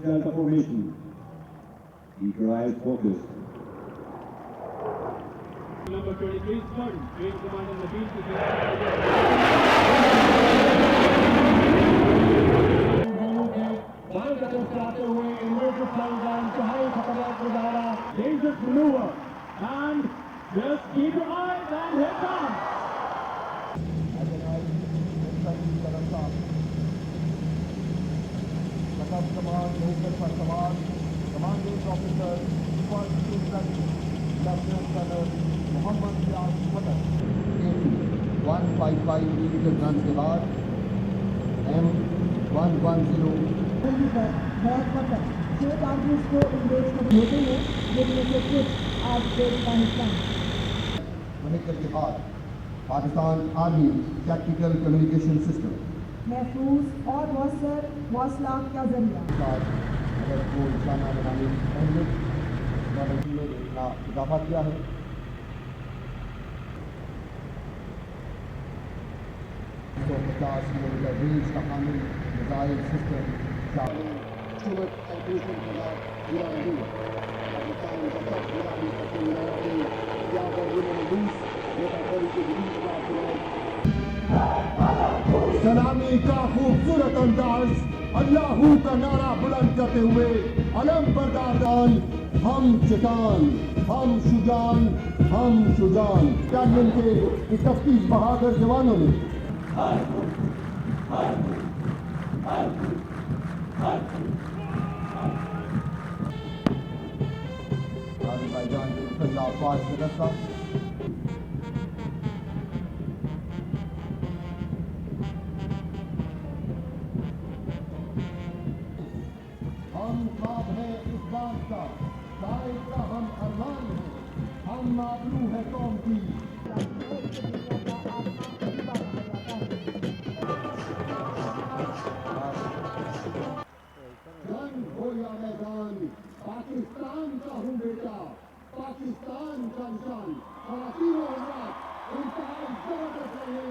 Delta formation. Keep your eyes focused. Number 23 Spurn, great command in the field to dangerous maneuver, and just keep your eyes and head down. Commanding Officer, First Lieutenant Colonel Muhammad Riaz Fatah, 155 mm guns के बाद M110 बहुत मतलब 6 targets को engage होते हैं जिनमें से कुछ आज देश का हिस्सा हैं। वहीकल के बाद Pakistan army tactical communication system महफूज और मौसर मौसलात का जरिया अगर वो निशाना बनाने की अहमियत ने इतना इजाफा किया है। 150 किलोमीटर रेंज का कानून मिसाइल सिस्टम सलामी का खूबसूरत अंदाज, अल्लाहू का नारा बुलंद करते हुए अलम बरदार हम चटान, हम शुजान, हम शुजान बटालियन के 31 बहादुर जवानों ने आज़रबाईजान के मुसल्लह अफ़वाज का दस्ता हम ख्वाब है इस बात का, शायद का हम अरमान है, हम माबरू है कौम की। जंग हो या मैदान, पाकिस्तान का हूँ बेटा, पाकिस्तान का निशान। और तीनों इंतहाई जबरदस्त रहे